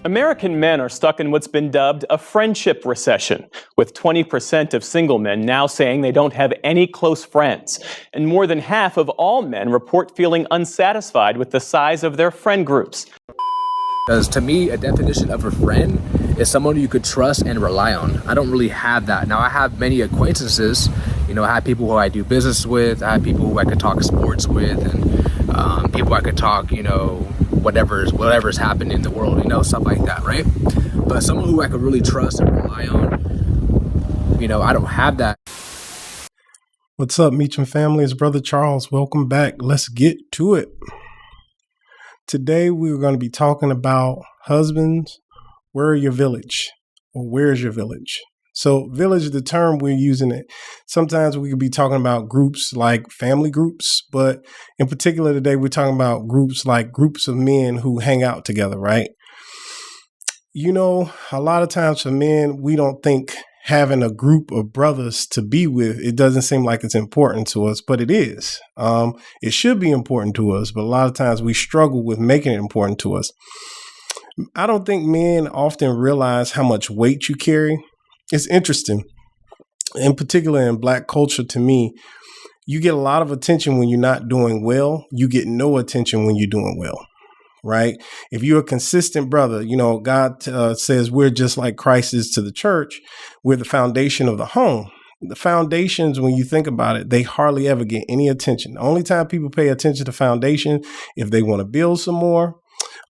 American men are stuck in what's been dubbed a friendship recession, with 20% of single men now saying they don't have any close friends. And more than half of all men report feeling unsatisfied with the size of their friend groups. Because to me, a definition of a friend is someone you could trust and rely on. I don't really have that. Now, I have many acquaintances. I have people who I do business with. I have people who I could talk sports with, and people I could talk, whatever's happening in the world, stuff like that, right? But someone who I could really trust and rely on, I don't have that. What's up, Meachum family? It's Brother Charles. Welcome back. Let's get to it. Today, we're going to be talking about husbands. Where are your village? Or where's your village? So village, the term we're using it. Sometimes we could be talking about groups like family groups, but in particular today, we're talking about groups like groups of men who hang out together, right? A lot of times for men, we don't think having a group of brothers to be with, it doesn't seem like it's important to us, but it is. It should be important to us, but a lot of times we struggle with making it important to us. I don't think men often realize how much weight you carry. It's interesting. In particular, in Black culture, to me, you get a lot of attention when you're not doing well. You get no attention when you're doing well, right? If you're a consistent brother, God says we're just like Christ is to the church. We're the foundation of the home. The foundations, when you think about it, they hardly ever get any attention. The only time people pay attention to foundation, if they want to build some more,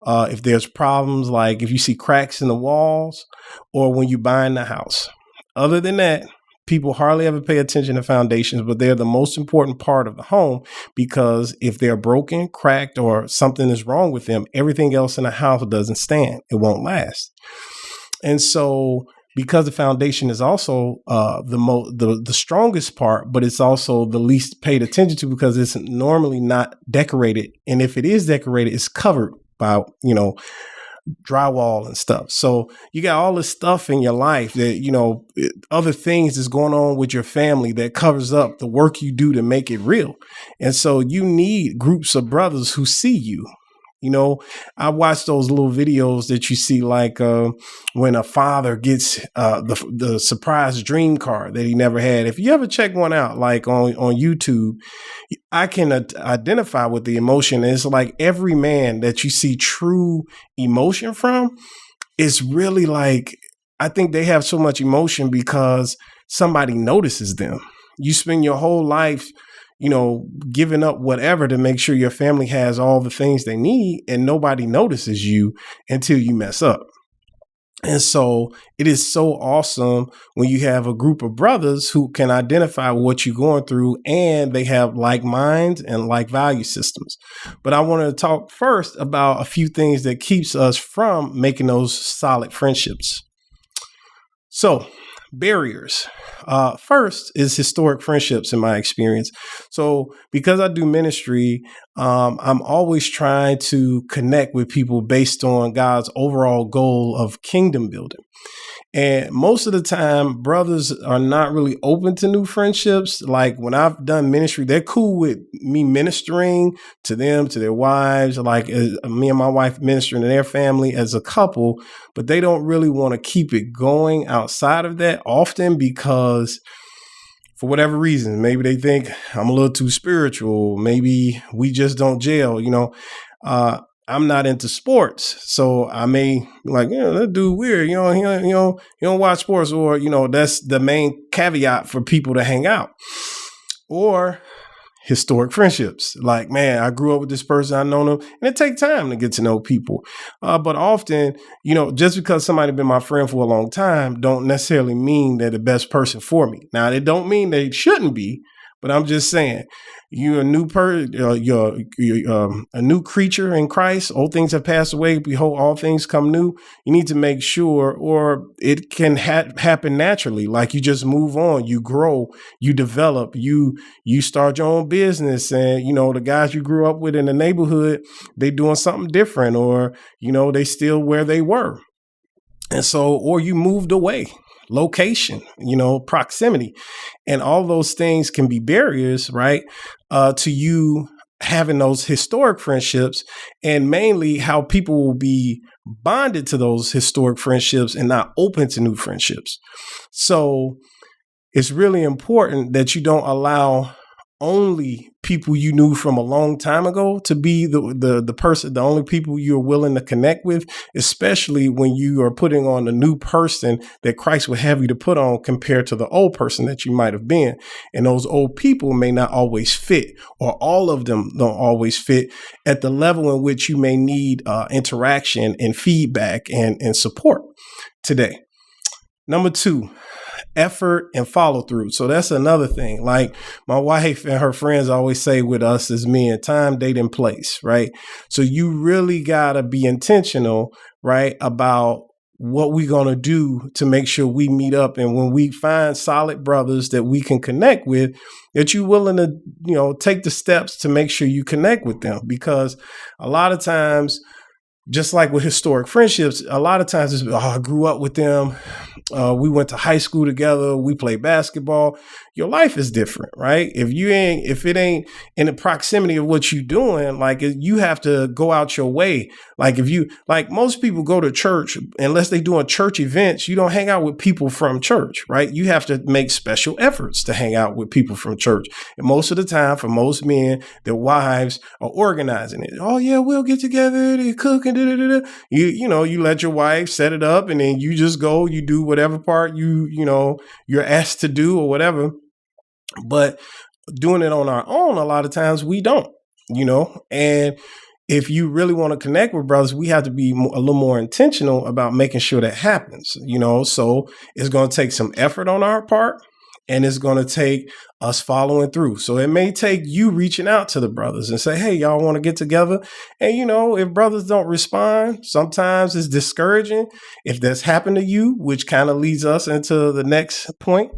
if there's problems, like if you see cracks in the walls, or when you buy in the house. Other than that, people hardly ever pay attention to foundations, but they're the most important part of the home, because if they're broken, cracked, or something is wrong with them, everything else in the house doesn't stand. It won't last. And so, because the foundation is also the strongest part, but it's also the least paid attention to, because it's normally not decorated. And if it is decorated, it's covered by, drywall and stuff. So you got all this stuff in your life that, other things that's going on with your family that covers up the work you do to make it real. And so you need groups of brothers who see you. I watch those little videos that you see, like when a father gets the surprise dream car that he never had. If you ever check one out, like on YouTube, I can identify with the emotion. It's like every man that you see true emotion from is really like, I think they have so much emotion because somebody notices them. You spend your whole life giving up whatever to make sure your family has all the things they need, and nobody notices you until you mess up. And so it is so awesome when you have a group of brothers who can identify what you're going through, and they have like minds and like value systems. But I want to talk first about a few things that keeps us from making those solid friendships. So, barriers. First is historic friendships, in my experience. So because I do ministry, I'm always trying to connect with people based on God's overall goal of kingdom building. And most of the time, brothers are not really open to new friendships. Like when I've done ministry, they're cool with me ministering to them, to their wives, like me and my wife ministering to their family as a couple, but they don't really want to keep it going outside of that, often because for whatever reason, maybe they think I'm a little too spiritual. Maybe we just don't gel, I'm not into sports, so I may be like, that dude weird, he don't watch sports, or, that's the main caveat for people to hang out. Or historic friendships, like, man, I grew up with this person, I know them, and it takes time to get to know people. But often, just because somebody been my friend for a long time, don't necessarily mean they're the best person for me. Now, it don't mean they shouldn't be, but I'm just saying, you're a new you're a new creature in Christ. Old things have passed away. Behold, all things come new. You need to make sure, or it can happen naturally. Like you just move on, you grow, you develop, you start your own business, and the guys you grew up with in the neighborhood, they doing something different, or they still where they were, and so, or you moved away. Location, proximity, and all those things can be barriers, right? To you having those historic friendships, and mainly how people will be bonded to those historic friendships and not open to new friendships. So it's really important that you don't allow only people you knew from a long time ago to be the person, the only people you're willing to connect with, especially when you are putting on a new person that Christ would have you to put on compared to the old person that you might have been. And those old people may not always fit, or all of them don't always fit at the level in which you may need interaction and feedback and support today. Number 2, effort and follow through. So that's another thing. Like my wife and her friends always say with us as men, time, date, and place, right? So you really got to be intentional, right, about what we're going to do to make sure we meet up. And when we find solid brothers that we can connect with, that you're willing to, take the steps to make sure you connect with them. Because a lot of times, just like with historic friendships, a lot of times it's, I grew up with them. We went to high school together. We played basketball. Your life is different, right? If it ain't in the proximity of what you're doing, like you have to go out your way. Like most people go to church, unless they doing church events, you don't hang out with people from church, right? You have to make special efforts to hang out with people from church. And most of the time, for most men, their wives are organizing it. Oh yeah, we'll get together, they cook and da-da-da-da. You let your wife set it up, and then you just go, you do whatever part you're asked to do or whatever. But doing it on our own, a lot of times we don't, and if you really want to connect with brothers, we have to be a little more intentional about making sure that happens, so it's going to take some effort on our part, and it's going to take us following through. So it may take you reaching out to the brothers and say, hey, y'all want to get together? And, if brothers don't respond, sometimes it's discouraging if that's happened to you, which kind of leads us into the next point.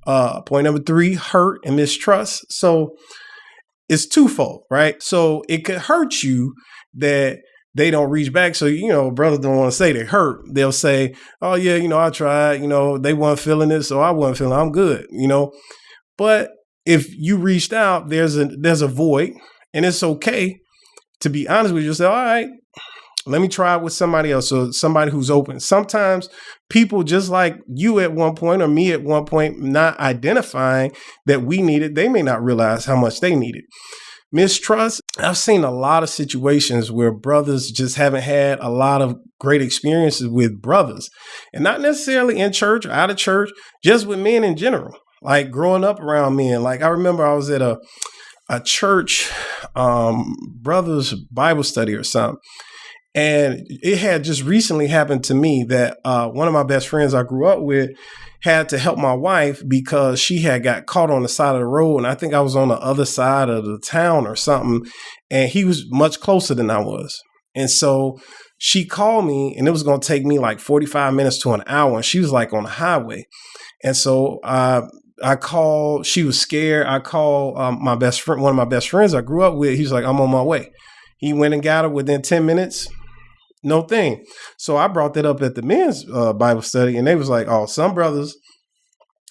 Point number 3, hurt and mistrust. So it's twofold, right? So it could hurt you that they don't reach back. So, brothers don't want to say they hurt. They'll say, oh yeah, I tried, they weren't feeling it. So I wasn't feeling, I'm good, But if you reached out, there's a void, and it's okay to be honest with you. Say, all right, let me try it with somebody else. So somebody who's open. Sometimes people, just like you at one point or me at one point, not identifying that we need it, they may not realize how much they need it. Mistrust. I've seen a lot of situations where brothers just haven't had a lot of great experiences with brothers, and not necessarily in church or out of church, just with men in general. Like growing up around men. Like I remember I was at a church brothers Bible study or something. And it had just recently happened to me that one of my best friends I grew up with had to help my wife because she had got caught on the side of the road. And I think I was on the other side of the town or something. And he was much closer than I was. And so she called me, and it was going to take me like 45 minutes to an hour. And she was like on the highway. And so I called, she was scared. I called my best friend, one of my best friends I grew up with. He's like, I'm on my way. He went and got her within 10 minutes. No thing. So I brought that up at the men's Bible study, and they was like, oh, some brothers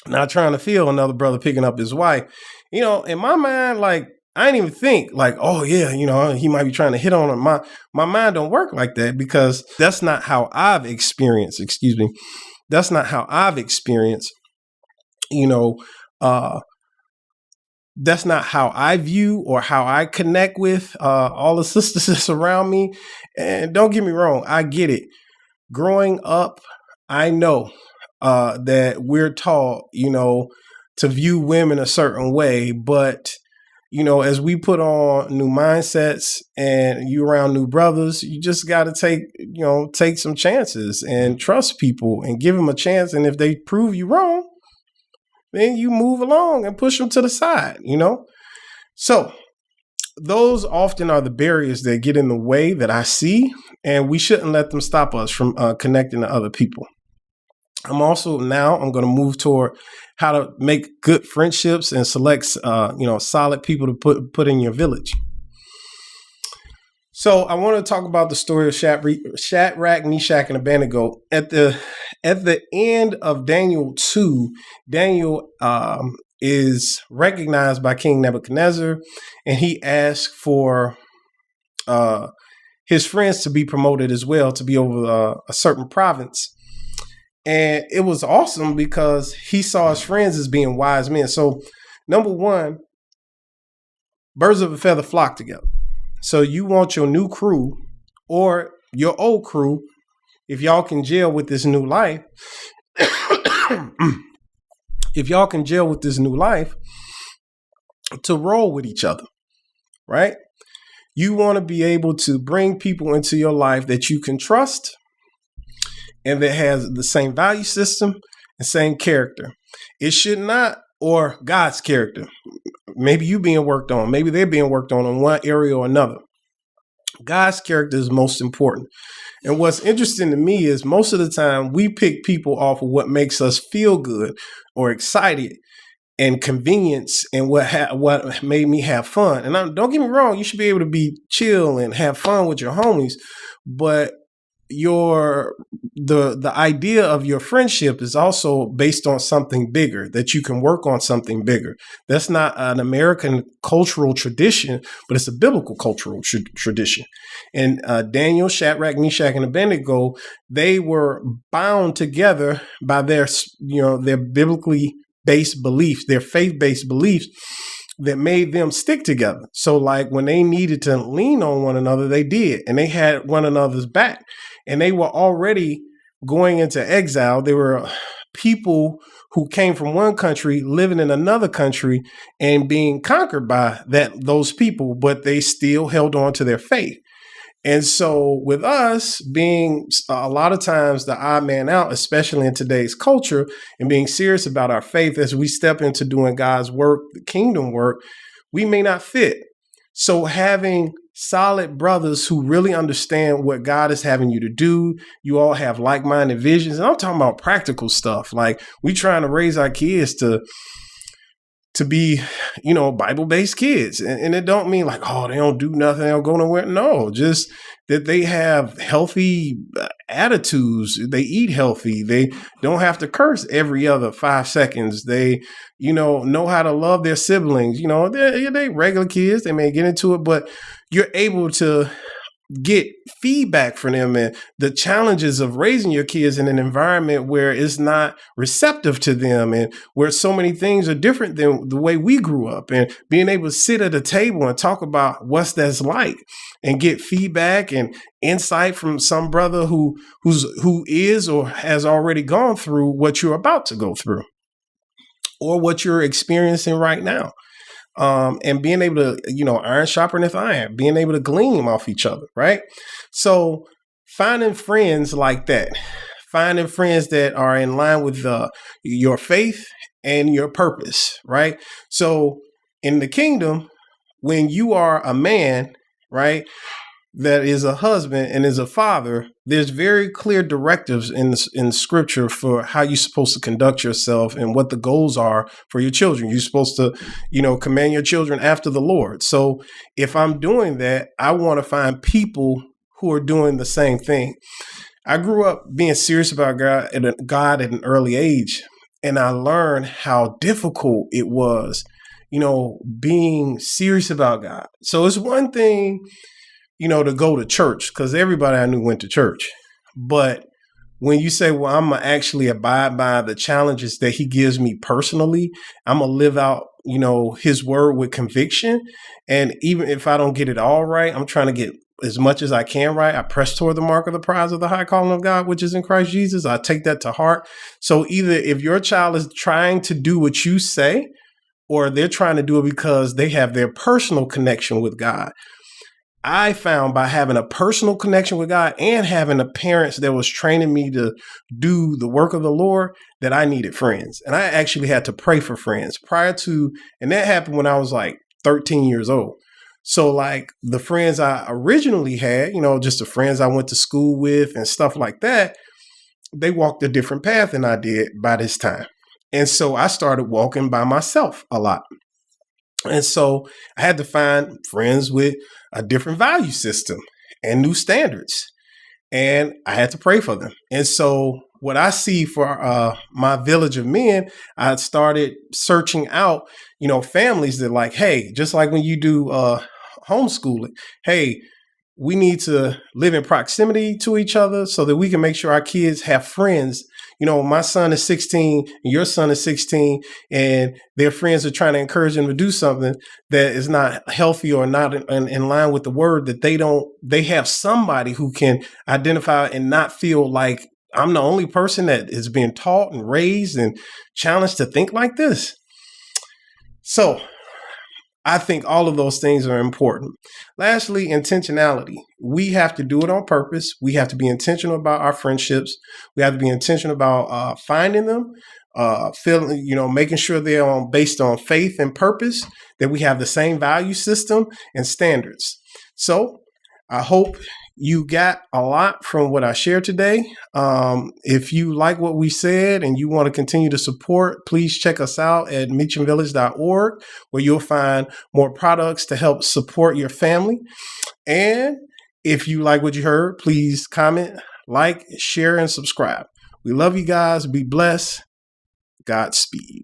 not trying to feel another brother picking up his wife. In my mind, like, I didn't even think like, oh yeah, he might be trying to hit on her. My mind don't work like that, because that's not how I've experienced, that's not how I've experienced, that's not how I view or how I connect with all the sisters that's around me. And don't get me wrong, I get it. Growing up, I know that we're taught, to view women a certain way. But, as we put on new mindsets and you around new brothers, you just got to take some chances and trust people and give them a chance. And if they prove you wrong, then you move along and push them to the side, So those often are the barriers that get in the way that I see, and we shouldn't let them stop us from connecting to other people. I'm going to move toward how to make good friendships and select, solid people to put in your village. So I want to talk about the story of Shadrach, Meshach, and Abednego. At the end of Daniel 2, Daniel is recognized by King Nebuchadnezzar, and he asks for his friends to be promoted as well, to be over a certain province. And it was awesome because he saw his friends as being wise men. So, number one, birds of a feather flock together. So you want your new crew or your old crew, if y'all can gel with this new life, if y'all can gel with this new life, to roll with each other, right? You want to be able to bring people into your life that you can trust and that has the same value system and same character. It should not, or God's character. Maybe you being worked on, maybe they're being worked on in one area or another. God's character is most important. And what's interesting to me is most of the time we pick people off of what makes us feel good or excited and convenience and what made me have fun. And don't get me wrong, you should be able to be chill and have fun with your homies, but the idea of your friendship is also based on something bigger, that you can work on something bigger. That's not an American cultural tradition, but it's a biblical cultural tradition. And Daniel, Shadrach, Meshach, and Abednego, they were bound together by their biblically based beliefs, their faith-based beliefs that made them stick together. So like when they needed to lean on one another, they did, and they had one another's back. And they were already going into exile. They were people who came from one country, living in another country and being conquered by those people, but they still held on to their faith. And so with us being a lot of times the odd man out, especially in today's culture, and being serious about our faith as we step into doing God's work, the kingdom work, we may not fit. So having solid brothers who really understand what God is having you to do, you all have like-minded visions. And I'm talking about practical stuff. Like we trying to raise our kids to be, Bible-based kids. And it don't mean like, oh, they don't do nothing, they don't go nowhere. No, just that they have healthy attitudes. They eat healthy. They don't have to curse every other 5 seconds. They, know how to love their siblings. They regular kids. They may get into it, but you're able to get feedback from them and the challenges of raising your kids in an environment where it's not receptive to them and where so many things are different than the way we grew up, and being able to sit at a table and talk about what's that's like and get feedback and insight from some brother who is or has already gone through what you're about to go through or what you're experiencing right now. And being able to, iron sharpeneth iron, being able to glean off each other, right? So finding friends like that, finding friends that are in line with your faith and your purpose, right? So in the kingdom, when you are a man, right, that is a husband and is a father, there's very clear directives in scripture for how you're supposed to conduct yourself and what the goals are for your children. You're supposed to, command your children after the Lord. So if I'm doing that, I want to find people who are doing the same thing. I grew up being serious about God at an early age, and I learned how difficult it was, being serious about God. So it's one thing, to go to church, because everybody I knew went to church. But when you say, well, I'm going to actually abide by the challenges that he gives me personally, I'm going to live out, his word with conviction. And even if I don't get it all right, I'm trying to get as much as I can right. I press toward the mark of the prize of the high calling of God, which is in Christ Jesus. I take that to heart. So either if your child is trying to do what you say, or they're trying to do it because they have their personal connection with God. I found by having a personal connection with God and having the parents that was training me to do the work of the Lord, that I needed friends. And I actually had to pray for friends and that happened when I was like 13 years old. So like the friends I originally had, just the friends I went to school with and stuff like that, they walked a different path than I did by this time. And so I started walking by myself a lot. And so I had to find friends with a different value system and new standards. And I had to pray for them. And so what I see for my village of men, I started searching out, families that like, hey, just like when you do homeschooling, hey, we need to live in proximity to each other so that we can make sure our kids have friends. My son is 16 and your son is 16, and their friends are trying to encourage them to do something that is not healthy or not in line with the word, that they have somebody who can identify and not feel like I'm the only person that is being taught and raised and challenged to think like this. So I think all of those things are important. Lastly, intentionality. We have to do it on purpose. We have to be intentional about our friendships. We have to be intentional about finding them, making sure they're based on faith and purpose, that we have the same value system and standards. So I hope you got a lot from what I shared today. If you like what we said and you want to continue to support, please check us out at meachumvillage.org, where you'll find more products to help support your family. And if you like what you heard, please comment, like, share, and subscribe. We love you guys. Be blessed. Godspeed.